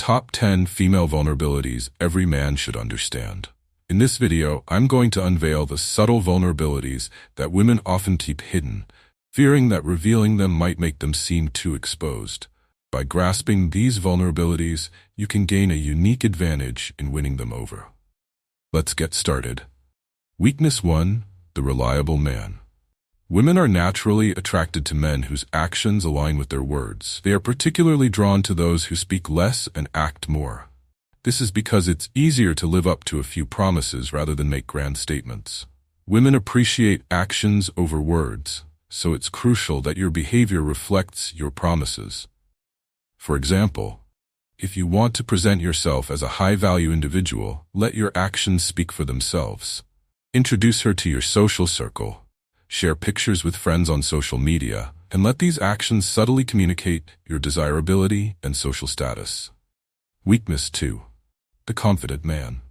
Top 10 Female Vulnerabilities Every Man Should Understand. In this video, I'm going to unveil the subtle vulnerabilities that women often keep hidden, fearing that revealing them might make them seem too exposed. By grasping these vulnerabilities, you can gain a unique advantage in winning them over. Let's get started. Weakness 1. The reliable man. Women are naturally attracted to men whose actions align with their words. They are particularly drawn to those who speak less and act more. This is because it's easier to live up to a few promises rather than make grand statements. Women appreciate actions over words, so it's crucial that your behavior reflects your promises. For example, if you want to present yourself as a high-value individual, let your actions speak for themselves. Introduce her to your social circle. Share pictures with friends on social media, and let these actions subtly communicate your desirability and social status. Weakness 2. The confident man.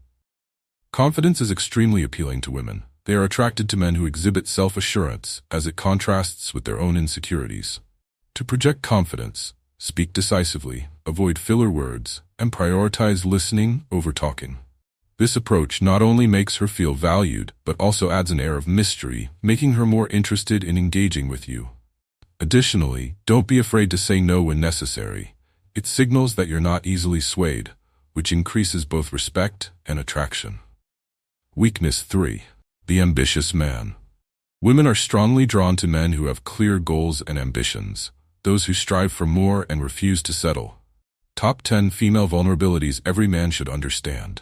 Confidence is extremely appealing to women. They are attracted to men who exhibit self-assurance, as it contrasts with their own insecurities. To project confidence, speak decisively, avoid filler words, and prioritize listening over talking. This approach not only makes her feel valued, but also adds an air of mystery, making her more interested in engaging with you. Additionally, don't be afraid to say no when necessary. It signals that you're not easily swayed, which increases both respect and attraction. Weakness 3. The ambitious man. Women are strongly drawn to men who have clear goals and ambitions, those who strive for more and refuse to settle. Top 10 Female Vulnerabilities Every Man Should Understand.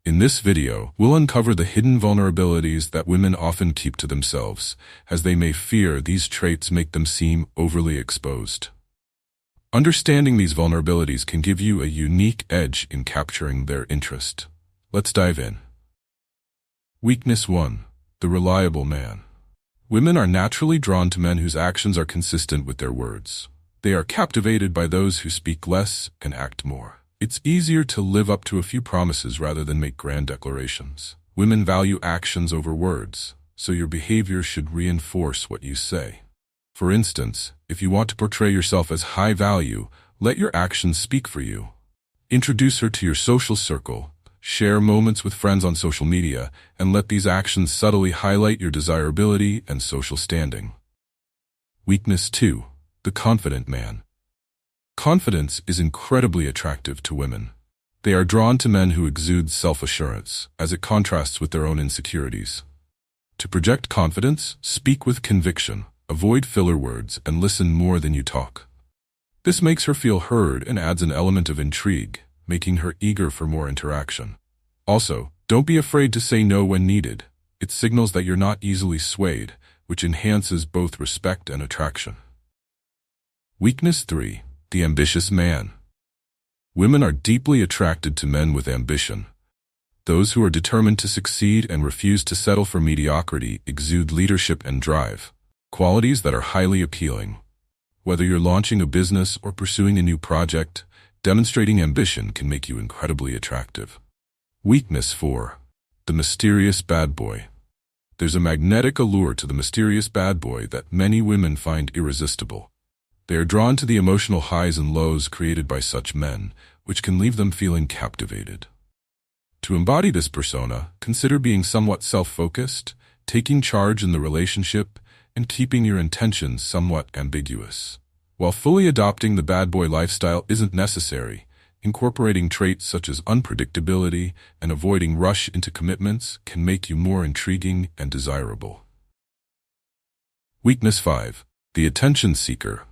In this video, we'll uncover the hidden vulnerabilities that women often keep to themselves, as they may fear these traits make them seem overly exposed. Understanding these vulnerabilities can give you a unique edge in capturing their interest. Let's dive in. Weakness 1. The reliable man. Women are naturally drawn to men whose actions are consistent with their words. They are captivated by those who speak less and act more. It's easier to live up to a few promises rather than make grand declarations. Women value actions over words, so your behavior should reinforce what you say. For instance, if you want to portray yourself as high value, let your actions speak for you. Introduce her to your social circle, share moments with friends on social media, and let these actions subtly highlight your desirability and social standing. Weakness 2. The confident man. Confidence is incredibly attractive to women. They are drawn to men who exude self-assurance, as it contrasts with their own insecurities. To project confidence, speak with conviction, avoid filler words, and listen more than you talk. This makes her feel heard and adds an element of intrigue, making her eager for more interaction. Also, don't be afraid to say no when needed. It signals that you're not easily swayed, which enhances both respect and attraction. Weakness 3. The ambitious man. Women are deeply attracted to men with ambition. Those who are determined to succeed and refuse to settle for mediocrity exude leadership and drive, qualities that are highly appealing. Whether you're launching a business or pursuing a new project, demonstrating ambition can make you incredibly attractive. Weakness 4. The mysterious bad boy. There's a magnetic allure to the mysterious bad boy that many women find irresistible. They are drawn to the emotional highs and lows created by such men, which can leave them feeling captivated. To embody this persona, consider being somewhat self-focused, taking charge in the relationship, and keeping your intentions somewhat ambiguous. While fully adopting the bad boy lifestyle isn't necessary, incorporating traits such as unpredictability and avoiding rush into commitments can make you more intriguing and desirable. Weakness 5. The attention seeker.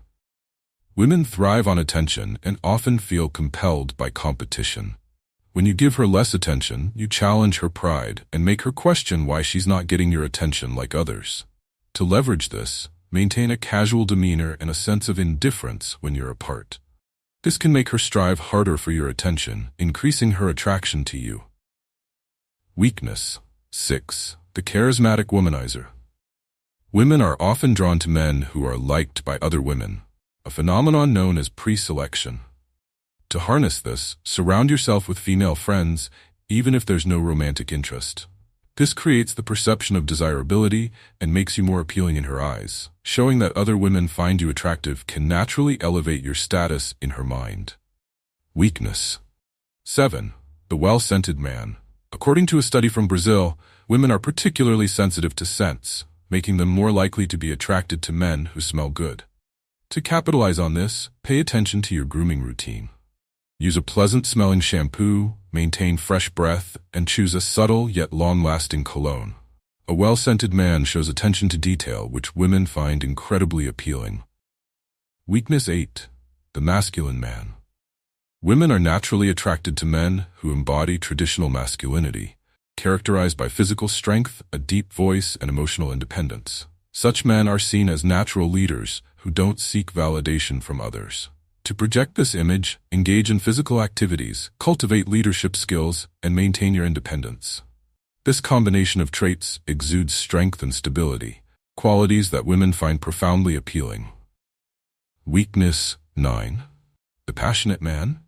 Women thrive on attention and often feel compelled by competition. When you give her less attention, you challenge her pride and make her question why she's not getting your attention like others. To leverage this, maintain a casual demeanor and a sense of indifference when you're apart. This can make her strive harder for your attention, increasing her attraction to you. Weakness 6. The charismatic womanizer. Women are often drawn to men who are liked by other women, a phenomenon known as pre-selection. To harness this, surround yourself with female friends, even if there's no romantic interest. This creates the perception of desirability and makes you more appealing in her eyes. Showing that other women find you attractive can naturally elevate your status in her mind. Weakness 7. The well-scented man. According to a study from Brazil, women are particularly sensitive to scents, making them more likely to be attracted to men who smell good. To capitalize on this, pay attention to your grooming routine. Use a pleasant-smelling shampoo, maintain fresh breath, and choose a subtle yet long-lasting cologne. A well-scented man shows attention to detail, which women find incredibly appealing. Weakness 8. The masculine man. Women are naturally attracted to men who embody traditional masculinity, characterized by physical strength, a deep voice, and emotional independence. Such men are seen as natural leaders who don't seek validation from others. To project this image, engage in physical activities, cultivate leadership skills, and maintain your independence. This combination of traits exudes strength and stability, qualities that women find profoundly appealing. Weakness 9. The passionate man.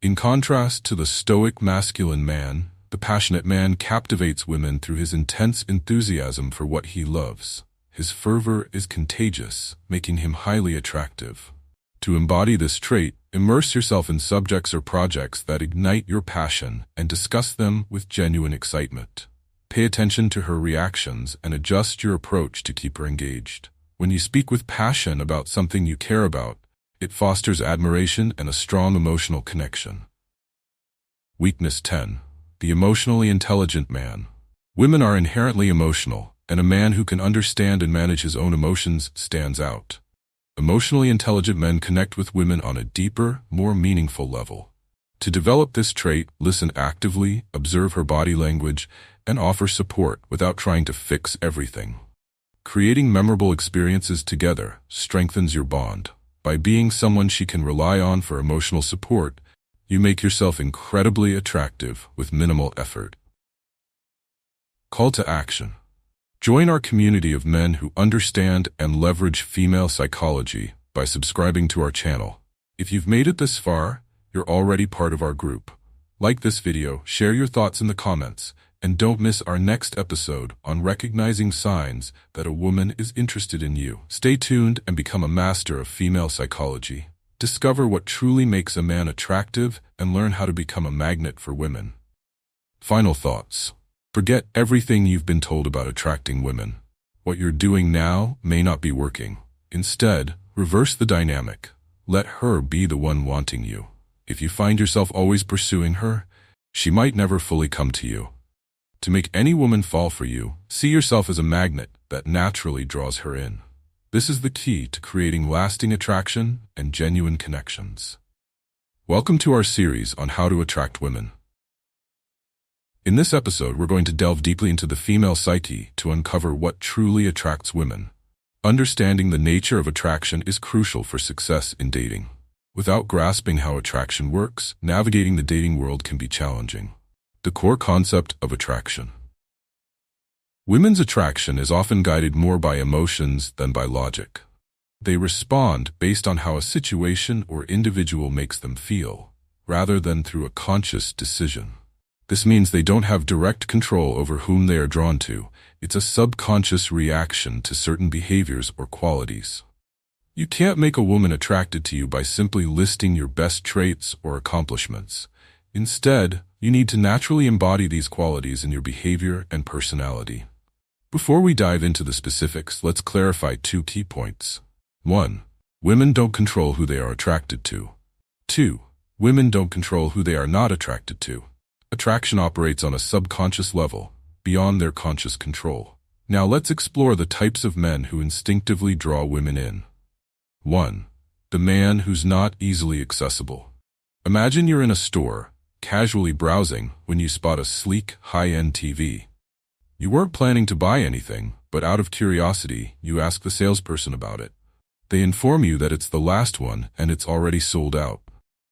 In contrast to the stoic masculine man, the passionate man captivates women through his intense enthusiasm for what he loves. His fervor is contagious, making him highly attractive. To embody this trait, immerse yourself in subjects or projects that ignite your passion and discuss them with genuine excitement. Pay attention to her reactions and adjust your approach to keep her engaged. When you speak with passion about something you care about, it fosters admiration and a strong emotional connection. Weakness 10. The emotionally intelligent man. Women are inherently emotional, and a man who can understand and manage his own emotions stands out. Emotionally intelligent men connect with women on a deeper, more meaningful level. To develop this trait, listen actively, observe her body language, and offer support without trying to fix everything. Creating memorable experiences together strengthens your bond. By being someone she can rely on for emotional support, you make yourself incredibly attractive with minimal effort. Call to action. Join our community of men who understand and leverage female psychology by subscribing to our channel. If you've made it this far, you're already part of our group. Like this video, share your thoughts in the comments, and don't miss our next episode on recognizing signs that a woman is interested in you. Stay tuned and become a master of female psychology. Discover what truly makes a man attractive and learn how to become a magnet for women. Final thoughts. Forget everything you've been told about attracting women. What you're doing now may not be working. Instead, reverse the dynamic. Let her be the one wanting you. If you find yourself always pursuing her, she might never fully come to you. To make any woman fall for you, see yourself as a magnet that naturally draws her in. This is the key to creating lasting attraction and genuine connections. Welcome to our series on how to attract women. In this episode, we're going to delve deeply into the female psyche to uncover what truly attracts women. Understanding the nature of attraction is crucial for success in dating. Without grasping how attraction works, navigating the dating world can be challenging. The core concept of attraction. Women's attraction is often guided more by emotions than by logic. They respond based on how a situation or individual makes them feel, rather than through a conscious decision. This means they don't have direct control over whom they are drawn to. It's a subconscious reaction to certain behaviors or qualities. You can't make a woman attracted to you by simply listing your best traits or accomplishments. Instead, you need to naturally embody these qualities in your behavior and personality. Before we dive into the specifics, let's clarify 2 key points. 1. Women don't control who they are attracted to. 2. Women don't control who they are not attracted to. Attraction operates on a subconscious level, beyond their conscious control. Now let's explore the types of men who instinctively draw women in. 1. The man who's not easily accessible. Imagine you're in a store, casually browsing, when you spot a sleek, high-end TV. You weren't planning to buy anything, but out of curiosity, you ask the salesperson about it. They inform you that it's the last one and it's already sold out.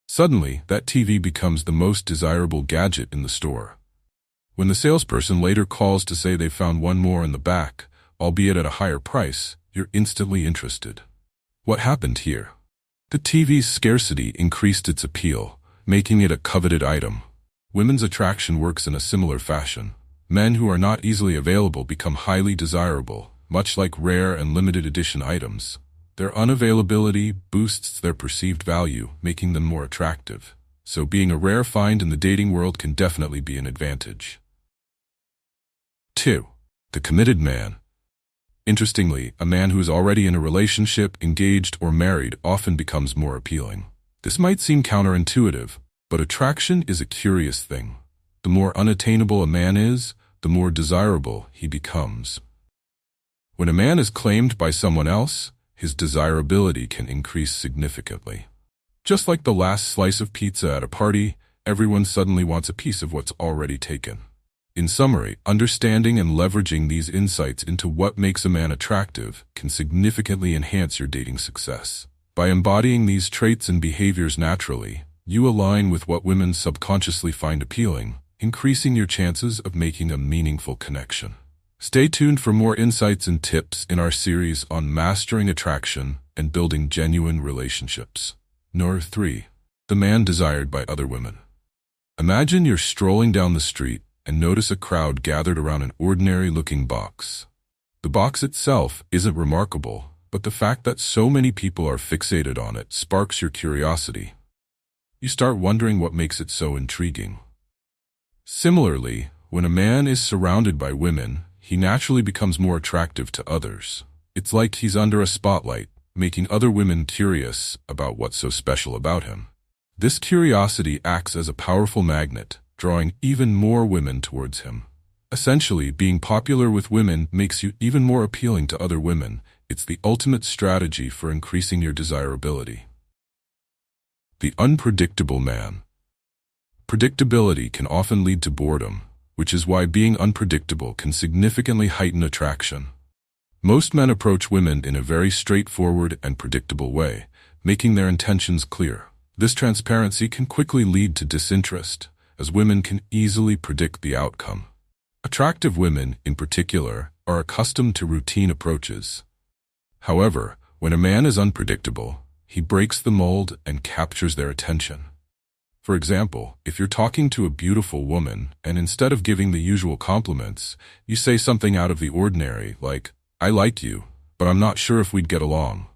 Suddenly, that TV becomes the most desirable gadget in the store. When the salesperson later calls to say they found one more in the back, albeit at a higher price, you're instantly interested. What happened here? The TV's scarcity increased its appeal, making it a coveted item. Women's attraction works in a similar fashion. Men who are not easily available become highly desirable, much like rare and limited edition items. Their unavailability boosts their perceived value, making them more attractive. so being a rare find in the dating world can definitely be an advantage. 2. The committed man. Interestingly, a man who is already in a relationship, engaged, or married often becomes more appealing. This might seem counterintuitive, but attraction is a curious thing. The more unattainable a man is, the more desirable he becomes. When a man is claimed by someone else, his desirability can increase significantly. Just like the last slice of pizza at a party, everyone suddenly wants a piece of what's already taken. In summary, understanding and leveraging these insights into what makes a man attractive can significantly enhance your dating success. By embodying these traits and behaviors naturally, you align with what women subconsciously find appealing, increasing your chances of making a meaningful connection. Stay tuned for more insights and tips in our series on mastering attraction and building genuine relationships. 3. The man desired by other women. Imagine you're strolling down the street and notice a crowd gathered around an ordinary-looking box. The box itself isn't remarkable, but the fact that so many people are fixated on it sparks your curiosity. You start wondering what makes it so intriguing. Similarly, when a man is surrounded by women, he naturally becomes more attractive to others. It's like he's under a spotlight, making other women curious about what's so special about him. This curiosity acts as a powerful magnet, drawing even more women towards him. Essentially, being popular with women makes you even more appealing to other women. It's the ultimate strategy for increasing your desirability. The unpredictable man. Predictability can often lead to boredom, which is why being unpredictable can significantly heighten attraction. Most men approach women in a very straightforward and predictable way, making their intentions clear. This transparency can quickly lead to disinterest, as women can easily predict the outcome. Attractive women, in particular, are accustomed to routine approaches. However, when a man is unpredictable, he breaks the mold and captures their attention. For example, if you're talking to a beautiful woman and instead of giving the usual compliments, you say something out of the ordinary like, "I like you, but I'm not sure if we'd get along.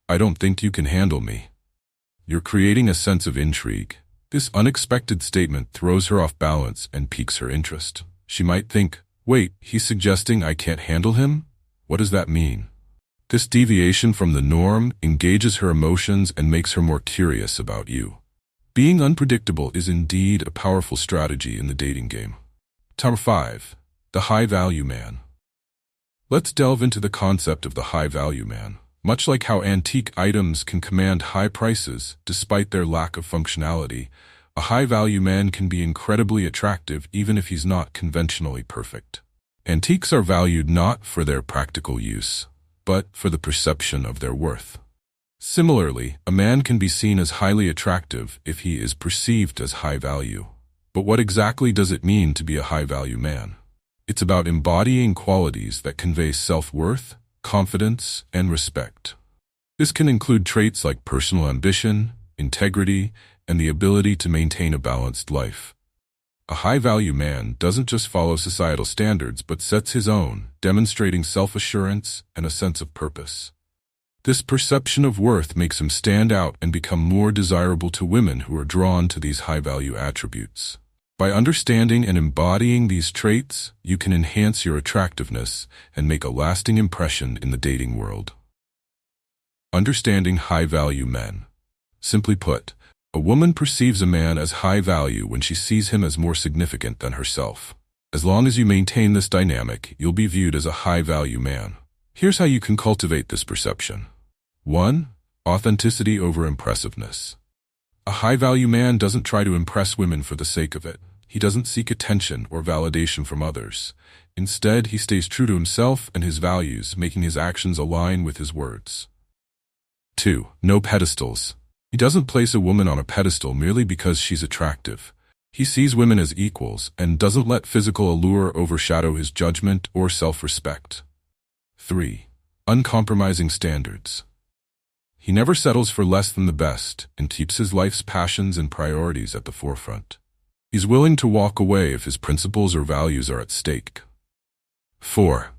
I don't think you can handle me." You're creating a sense of intrigue. This unexpected statement throws her off balance and piques her interest. She might think, "Wait, he's suggesting I can't handle him? What does that mean?" This deviation from the norm engages her emotions and makes her more curious about you. Being unpredictable is indeed a powerful strategy in the dating game. 5. The high-value man. Let's delve into the concept of the high-value man. Much like how antique items can command high prices despite their lack of functionality, a high-value man can be incredibly attractive even if he's not conventionally perfect. Antiques are valued not for their practical use, but for the perception of their worth. Similarly, a man can be seen as highly attractive if he is perceived as high value. But what exactly does it mean to be a high-value man? It's about embodying qualities that convey self-worth, confidence, and respect. This can include traits like personal ambition, integrity, and the ability to maintain a balanced life. A high-value man doesn't just follow societal standards but sets his own, demonstrating self-assurance and a sense of purpose. This perception of worth makes him stand out and become more desirable to women who are drawn to these high-value attributes. By understanding and embodying these traits, you can enhance your attractiveness and make a lasting impression in the dating world. Understanding high-value men. Simply put, a woman perceives a man as high value when she sees him as more significant than herself. As long as you maintain this dynamic, you'll be viewed as a high-value man. Here's how you can cultivate this perception. 1. Authenticity over impressiveness. A high-value man doesn't try to impress women for the sake of it. He doesn't seek attention or validation from others. Instead, he stays true to himself and his values, making his actions align with his words. 2. No pedestals. He doesn't place a woman on a pedestal merely because she's attractive. He sees women as equals and doesn't let physical allure overshadow his judgment or self-respect. 3. Uncompromising standards. He never settles for less than the best and keeps his life's passions and priorities at the forefront. He's willing to walk away if his principles or values are at stake. 4.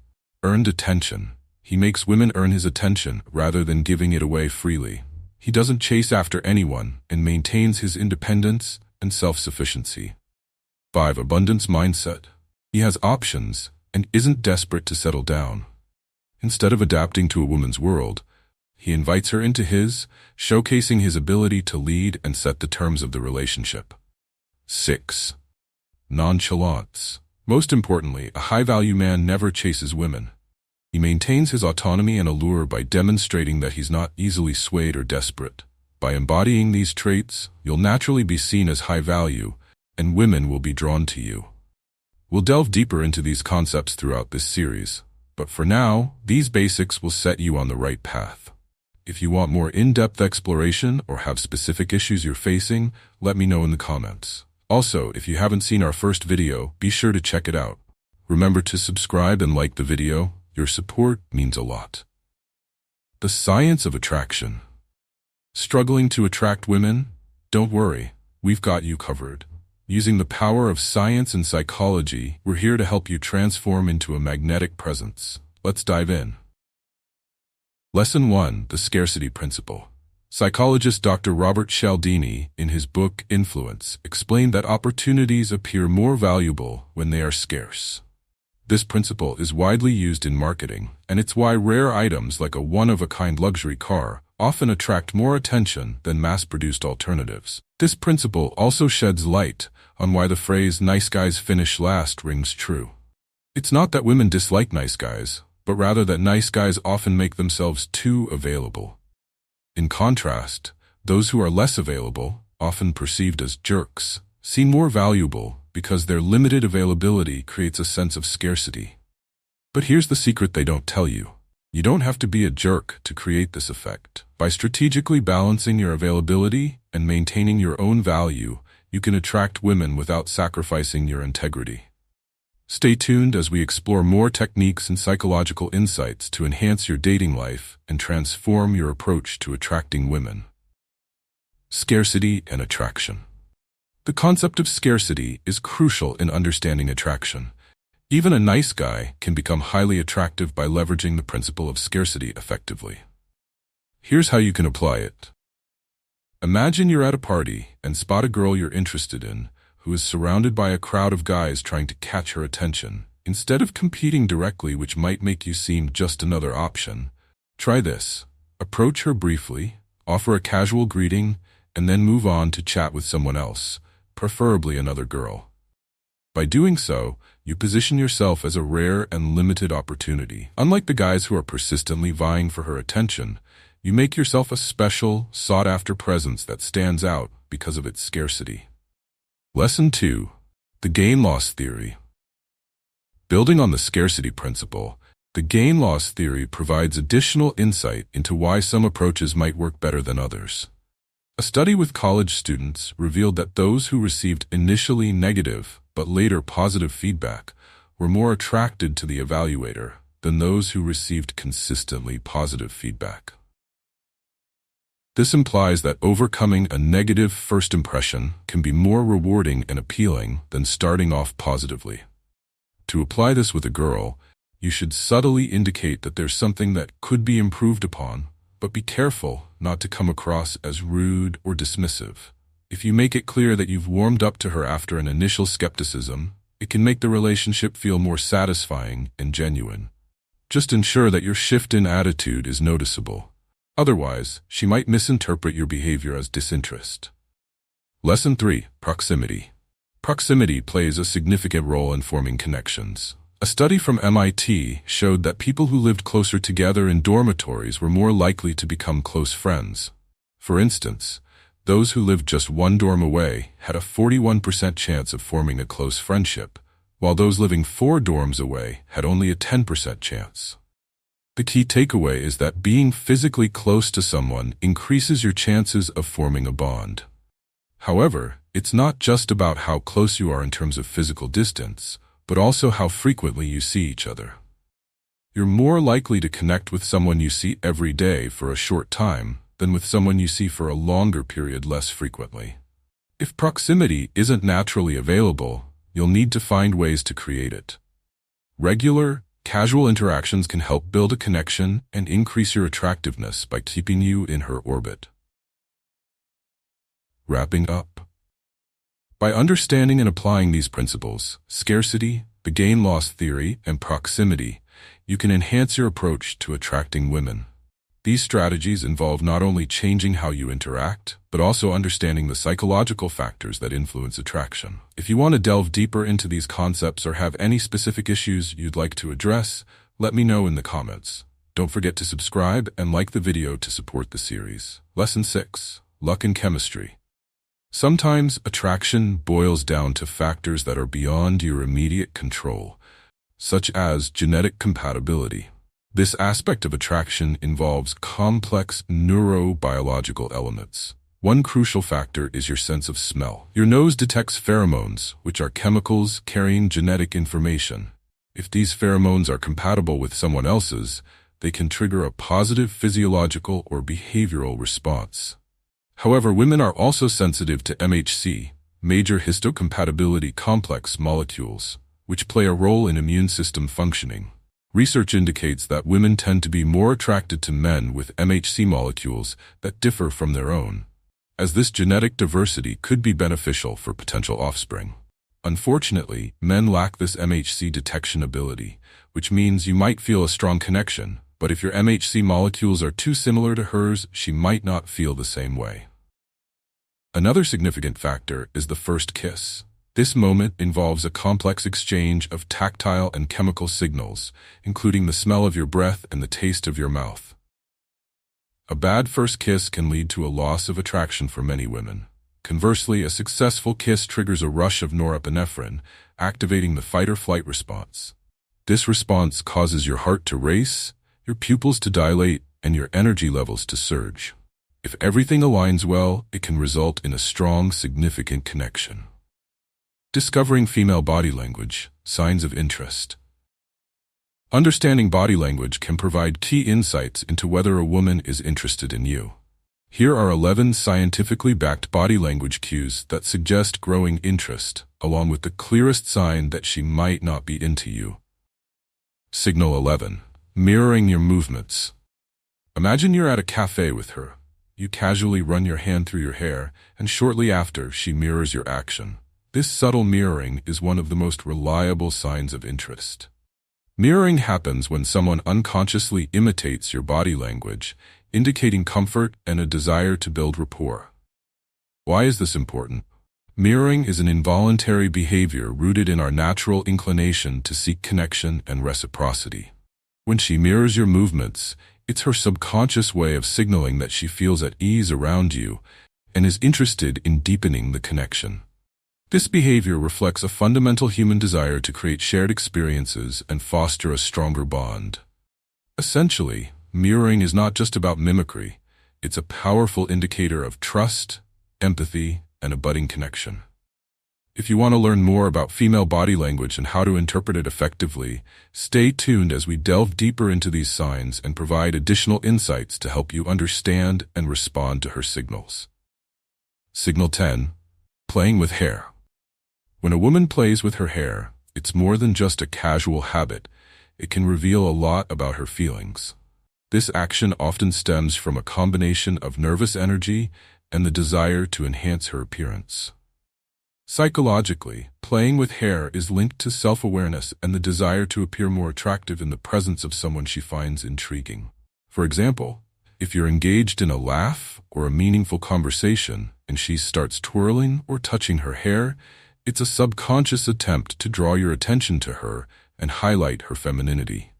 Earned attention. He makes women earn his attention rather than giving it away freely. He doesn't chase after anyone and maintains his independence and self-sufficiency. 5. Abundance mindset. He has options and isn't desperate to settle down. Instead of adapting to a woman's world, he invites her into his, showcasing his ability to lead and set the terms of the relationship. 6. Nonchalance. Most importantly, a high-value man never chases women. He maintains his autonomy and allure by demonstrating that he's not easily swayed or desperate. By embodying these traits, you'll naturally be seen as high value, and women will be drawn to you. We'll delve deeper into these concepts throughout this series, but for now, these basics will set you on the right path. If you want more in-depth exploration or have specific issues you're facing, let me know in the comments. Also, if you haven't seen our first video, be sure to check it out. Remember to subscribe and like the video. Your support means a lot. The science of attraction. Struggling to attract women? Don't worry, we've got you covered. Using the power of science and psychology, we're here to help you transform into a magnetic presence. Let's dive in. Lesson 1. The Scarcity Principle. Psychologist Dr. Robert Cialdini, in his book Influence, explained that opportunities appear more valuable when they are scarce. This principle is widely used in marketing, and it's why rare items like a one-of-a-kind luxury car often attract more attention than mass-produced alternatives. This principle also sheds light on why the phrase "nice guys finish last" rings true. It's not that women dislike nice guys, but rather that nice guys often make themselves too available. In contrast, those who are less available, often perceived as jerks, seem more valuable because their limited availability creates a sense of scarcity. But here's the secret they don't tell you. You don't have to be a jerk to create this effect. By strategically balancing your availability and maintaining your own value, you can attract women without sacrificing your integrity. Stay tuned as we explore more techniques and psychological insights to enhance your dating life and transform your approach to attracting women. Scarcity and attraction. The concept of scarcity is crucial in understanding attraction. Even a nice guy can become highly attractive by leveraging the principle of scarcity effectively. Here's how you can apply it. Imagine you're at a party and spot a girl you're interested in who is surrounded by a crowd of guys trying to catch her attention. Instead of competing directly, which might make you seem just another option, try this. Approach her briefly, offer a casual greeting, and then move on to chat with someone else, preferably another girl. By doing so, you position yourself as a rare and limited opportunity. Unlike the guys who are persistently vying for her attention, you make yourself a special, sought-after presence that stands out because of its scarcity. Lesson 2. The gain-loss theory. Building on the scarcity principle, the gain-loss theory provides additional insight into why some approaches might work better than others. A study with college students revealed that those who received initially negative but later positive feedback were more attracted to the evaluator than those who received consistently positive feedback. This implies that overcoming a negative first impression can be more rewarding and appealing than starting off positively. To apply this with a girl, you should subtly indicate that there's something that could be improved upon, but be careful not to come across as rude or dismissive. If you make it clear that you've warmed up to her after an initial skepticism, it can make the relationship feel more satisfying and genuine. Just ensure that your shift in attitude is noticeable. Otherwise, she might misinterpret your behavior as disinterest. Lesson 3. Proximity. Proximity plays a significant role in forming connections. A study from MIT showed that people who lived closer together in dormitories were more likely to become close friends. For instance, those who lived just one dorm away had a 41% chance of forming a close friendship, while those living 4 dorms away had only a 10% chance. The key takeaway is that being physically close to someone increases your chances of forming a bond. However, it's not just about how close you are in terms of physical distance, but also how frequently you see each other. You're more likely to connect with someone you see every day for a short time than with someone you see for a longer period less frequently. If proximity isn't naturally available, you'll need to find ways to create it. Regular, casual interactions can help build a connection and increase your attractiveness by keeping you in her orbit. Wrapping up. By understanding and applying these principles, scarcity, the gain-loss theory, and proximity, you can enhance your approach to attracting women. These strategies involve not only changing how you interact, but also understanding the psychological factors that influence attraction. If you want to delve deeper into these concepts or have any specific issues you'd like to address, let me know in the comments. Don't forget to subscribe and like the video to support the series. Lesson 6. Luck and Chemistry. Sometimes attraction boils down to factors that are beyond your immediate control, such as genetic compatibility. This aspect of attraction involves complex neurobiological elements. One crucial factor is your sense of smell. Your nose detects pheromones, which are chemicals carrying genetic information. If these pheromones are compatible with someone else's, they can trigger a positive physiological or behavioral response. However, women are also sensitive to MHC, major histocompatibility complex molecules, which play a role in immune system functioning. Research indicates that women tend to be more attracted to men with MHC molecules that differ from their own, as this genetic diversity could be beneficial for potential offspring. Unfortunately, men lack this MHC detection ability, which means you might feel a strong connection, but if your MHC molecules are too similar to hers, she might not feel the same way. Another significant factor is the first kiss. This moment involves a complex exchange of tactile and chemical signals, including the smell of your breath and the taste of your mouth. A bad first kiss can lead to a loss of attraction for many women. Conversely, a successful kiss triggers a rush of norepinephrine, activating the fight-or-flight response. This response causes your heart to race, your pupils to dilate, and your energy levels to surge. If everything aligns well, it can result in a strong, significant connection. Discovering female body language, signs of interest. Understanding body language can provide key insights into whether a woman is interested in you. Here are 11 scientifically backed body language cues that suggest growing interest, along with the clearest sign that she might not be into you. Signal 11. Mirroring your movements. Imagine you're at a cafe with her. You casually run your hand through your hair, and shortly after, she mirrors your action. This subtle mirroring is one of the most reliable signs of interest. Mirroring happens when someone unconsciously imitates your body language, indicating comfort and a desire to build rapport. Why is this important? Mirroring is an involuntary behavior rooted in our natural inclination to seek connection and reciprocity. When she mirrors your movements, it's her subconscious way of signaling that she feels at ease around you and is interested in deepening the connection. This behavior reflects a fundamental human desire to create shared experiences and foster a stronger bond. Essentially, mirroring is not just about mimicry, it's a powerful indicator of trust, empathy, and a budding connection. If you want to learn more about female body language and how to interpret it effectively, stay tuned as we delve deeper into these signs and provide additional insights to help you understand and respond to her signals. Signal 10. Playing with hair. When a woman plays with her hair, it's more than just a casual habit. It can reveal a lot about her feelings. This action often stems from a combination of nervous energy and the desire to enhance her appearance. Psychologically, playing with hair is linked to self-awareness and the desire to appear more attractive in the presence of someone she finds intriguing. For example, if you're engaged in a laugh or a meaningful conversation and she starts twirling or touching her hair, it's a subconscious attempt to draw your attention to her and highlight her femininity.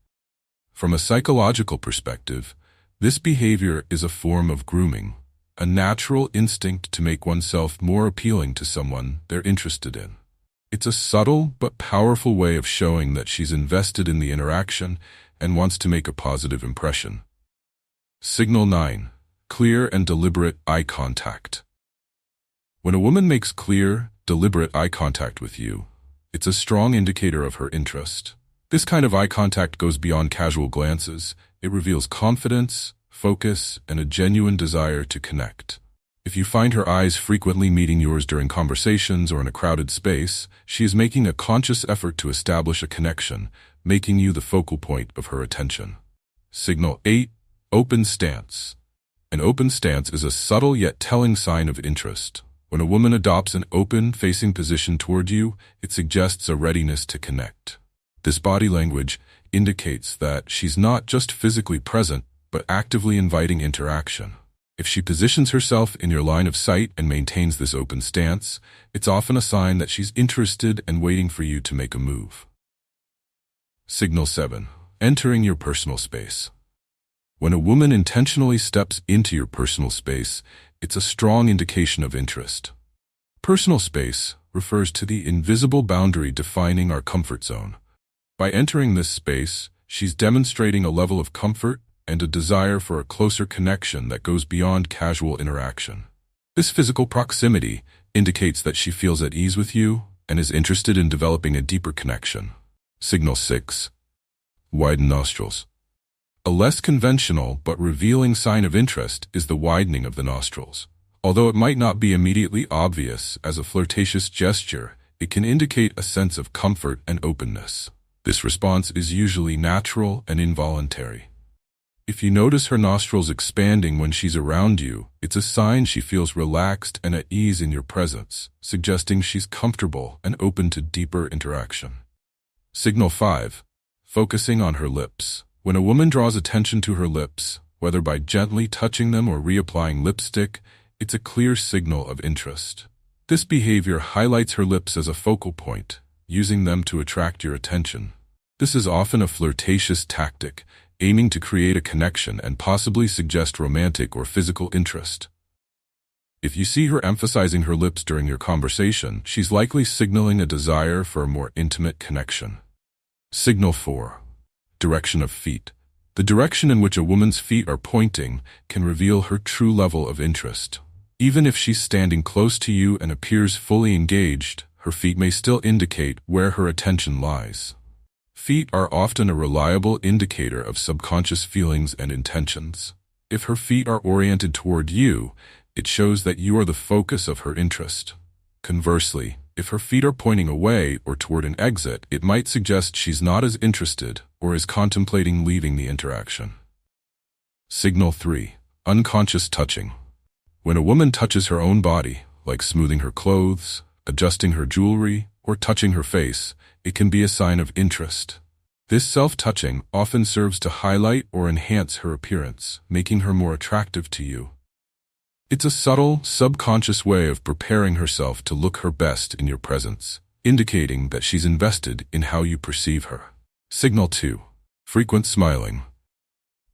From a psychological perspective, this behavior is a form of grooming, a natural instinct to make oneself more appealing to someone they're interested in. It's a subtle but powerful way of showing that she's invested in the interaction and wants to make a positive impression. Signal 9. Clear and deliberate eye contact. When a woman makes clear, deliberate eye contact with you, it's a strong indicator of her interest. This kind of eye contact goes beyond casual glances. It reveals confidence, focus, and a genuine desire to connect. If you find her eyes frequently meeting yours during conversations or in a crowded space, she is making a conscious effort to establish a connection, making you the focal point of her attention. Signal 8. Open stance. An open stance is a subtle yet telling sign of interest. When a woman adopts an open-facing position toward you, it suggests a readiness to connect. This body language indicates that she's not just physically present, but actively inviting interaction. If she positions herself in your line of sight and maintains this open stance, it's often a sign that she's interested and waiting for you to make a move. Signal 7. Entering your personal space. When a woman intentionally steps into your personal space, it's a strong indication of interest. Personal space refers to the invisible boundary defining our comfort zone. By entering this space, she's demonstrating a level of comfort and a desire for a closer connection that goes beyond casual interaction. This physical proximity indicates that she feels at ease with you and is interested in developing a deeper connection. Signal 6. Widen nostrils. A less conventional but revealing sign of interest is the widening of the nostrils. Although it might not be immediately obvious as a flirtatious gesture, it can indicate a sense of comfort and openness. This response is usually natural and involuntary. If you notice her nostrils expanding when she's around you, it's a sign she feels relaxed and at ease in your presence, suggesting she's comfortable and open to deeper interaction. Signal 5. Focusing on her lips. When a woman draws attention to her lips, whether by gently touching them or reapplying lipstick, it's a clear signal of interest. This behavior highlights her lips as a focal point, using them to attract your attention. This is often a flirtatious tactic, aiming to create a connection and possibly suggest romantic or physical interest. If you see her emphasizing her lips during your conversation, she's likely signaling a desire for a more intimate connection. Signal 4. Direction of feet. The direction in which a woman's feet are pointing can reveal her true level of interest. Even if she's standing close to you and appears fully engaged, her feet may still indicate where her attention lies. Feet are often a reliable indicator of subconscious feelings and intentions. If her feet are oriented toward you, it shows that you are the focus of her interest. Conversely, if her feet are pointing away or toward an exit, it might suggest she's not as interested or is contemplating leaving the interaction. Signal 3. Unconscious touching. When a woman touches her own body, like smoothing her clothes, adjusting her jewelry, or touching her face, it can be a sign of interest. This self-touching often serves to highlight or enhance her appearance, making her more attractive to you. It's a subtle, subconscious way of preparing herself to look her best in your presence, indicating that she's invested in how you perceive her. Signal 2. Frequent smiling.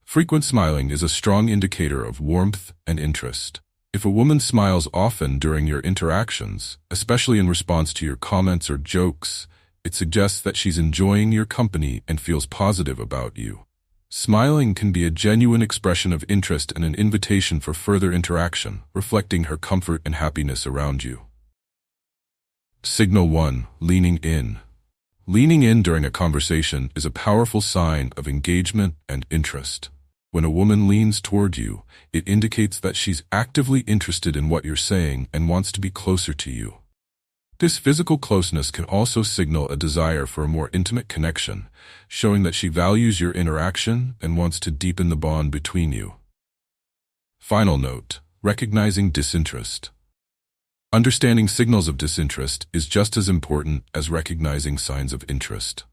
Frequent smiling is a strong indicator of warmth and interest. If a woman smiles often during your interactions, especially in response to your comments or jokes, it suggests that she's enjoying your company and feels positive about you. Smiling can be a genuine expression of interest and an invitation for further interaction, reflecting her comfort and happiness around you. Signal 1. Leaning in. Leaning in during a conversation is a powerful sign of engagement and interest. When a woman leans toward you, it indicates that she's actively interested in what you're saying and wants to be closer to you. This physical closeness can also signal a desire for a more intimate connection, showing that she values your interaction and wants to deepen the bond between you. Final note: recognizing disinterest. Understanding signals of disinterest is just as important as recognizing signs of interest.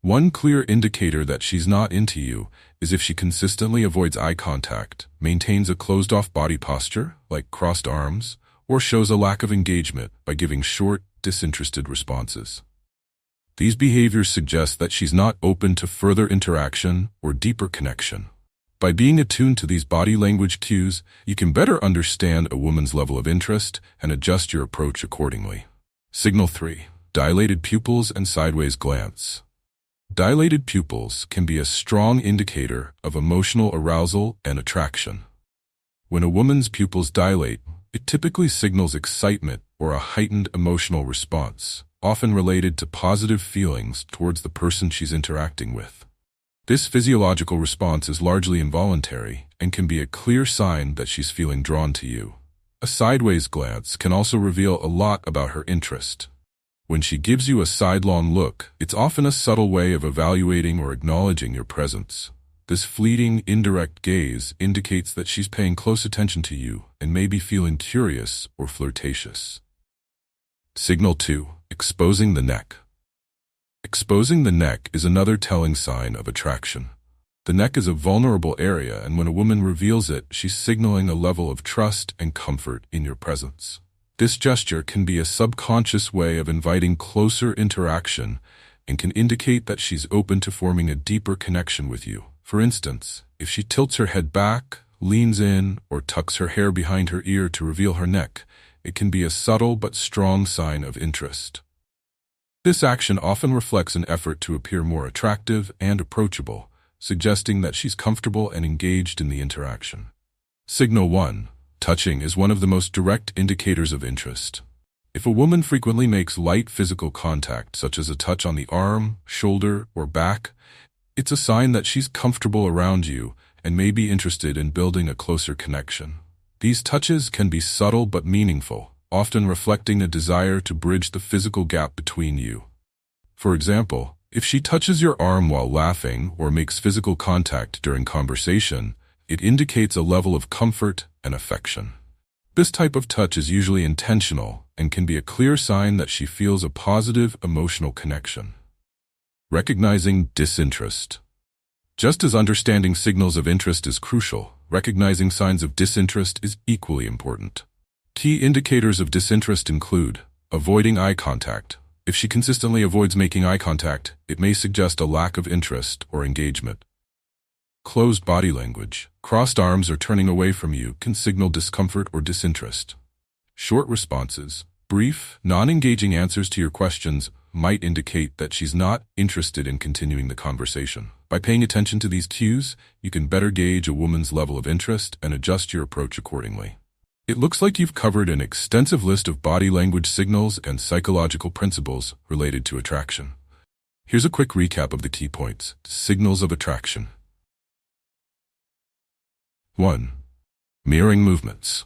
One clear indicator that she's not into you is if she consistently avoids eye contact, maintains a closed-off body posture, like crossed arms, or shows a lack of engagement by giving short, disinterested responses. These behaviors suggest that she's not open to further interaction or deeper connection. By being attuned to these body language cues, you can better understand a woman's level of interest and adjust your approach accordingly. Signal 3. Dilated pupils and sideways glance. Dilated pupils can be a strong indicator of emotional arousal and attraction. When a woman's pupils dilate, it typically signals excitement or a heightened emotional response, often related to positive feelings towards the person she's interacting with. This physiological response is largely involuntary and can be a clear sign that she's feeling drawn to you. A sideways glance can also reveal a lot about her interest. When she gives you a sidelong look, it's often a subtle way of evaluating or acknowledging your presence. This fleeting, indirect gaze indicates that she's paying close attention to you and may be feeling curious or flirtatious. Signal 2. Exposing the neck. Exposing the neck is another telling sign of attraction. The neck is a vulnerable area, and when a woman reveals it, she's signaling a level of trust and comfort in your presence. This gesture can be a subconscious way of inviting closer interaction and can indicate that she's open to forming a deeper connection with you. For instance, if she tilts her head back, leans in, or tucks her hair behind her ear to reveal her neck, it can be a subtle but strong sign of interest. This action often reflects an effort to appear more attractive and approachable, suggesting that she's comfortable and engaged in the interaction. Signal 1. Touching is one of the most direct indicators of interest. If a woman frequently makes light physical contact, such as a touch on the arm, shoulder, or back, it's a sign that she's comfortable around you and may be interested in building a closer connection. These touches can be subtle but meaningful, often reflecting a desire to bridge the physical gap between you. For example, if she touches your arm while laughing or makes physical contact during conversation, it indicates a level of comfort and affection. This type of touch is usually intentional and can be a clear sign that she feels a positive emotional connection. Recognizing disinterest. Just as understanding signals of interest is crucial, recognizing signs of disinterest is equally important. Key indicators of disinterest include avoiding eye contact. If she consistently avoids making eye contact, it may suggest a lack of interest or engagement. Closed body language. Crossed arms or turning away from you can signal discomfort or disinterest. Short responses. Brief, non-engaging answers to your questions might indicate that she's not interested in continuing the conversation. By paying attention to these cues, you can better gauge a woman's level of interest and adjust your approach accordingly. It looks like you've covered an extensive list of body language signals and psychological principles related to attraction. Here's a quick recap of the key points. Signals of attraction. 1. Mirroring movements.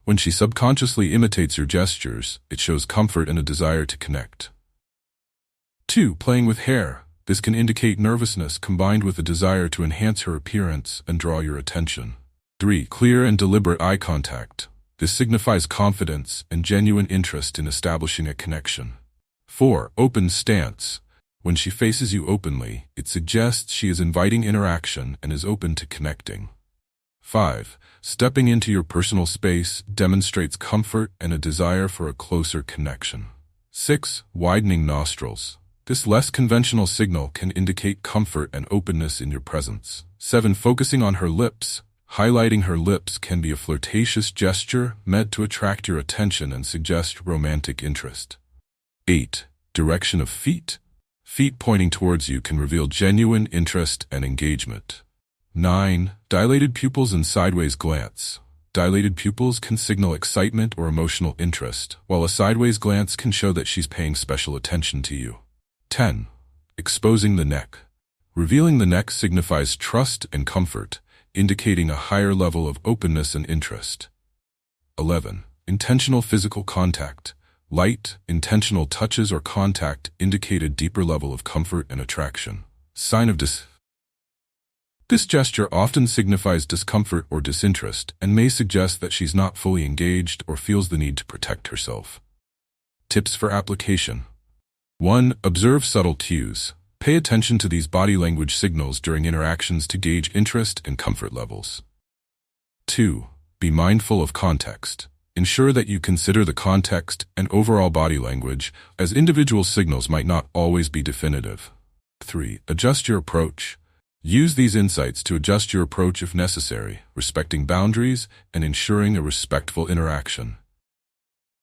When she subconsciously imitates your gestures, it shows comfort and a desire to connect. 2. Playing with hair. This can indicate nervousness combined with a desire to enhance her appearance and draw your attention. 3. Clear and deliberate eye contact. This signifies confidence and genuine interest in establishing a connection. 4. Open stance. When she faces you openly, it suggests she is inviting interaction and is open to connecting. 5. Stepping into your personal space demonstrates comfort and a desire for a closer connection. 6. Widening nostrils. This less conventional signal can indicate comfort and openness in your presence. 7. Focusing on her lips. Highlighting her lips can be a flirtatious gesture meant to attract your attention and suggest romantic interest. 8. Direction of feet. Feet pointing towards you can reveal genuine interest and engagement. 9. Dilated pupils and sideways glance. Dilated pupils can signal excitement or emotional interest, while a sideways glance can show that she's paying special attention to you. 10. Exposing the neck. Revealing the neck signifies trust and comfort, indicating a higher level of openness and interest. 11. Intentional physical contact. Light, intentional touches or contact indicate a deeper level of comfort and attraction. Sign of This gesture often signifies discomfort or disinterest and may suggest that she's not fully engaged or feels the need to protect herself. Tips for application. 1. Observe subtle cues. Pay attention to these body language signals during interactions to gauge interest and comfort levels. 2. Be mindful of context. Ensure that you consider the context and overall body language, as individual signals might not always be definitive. 3. Adjust your approach. Use these insights to adjust your approach if necessary, respecting boundaries and ensuring a respectful interaction.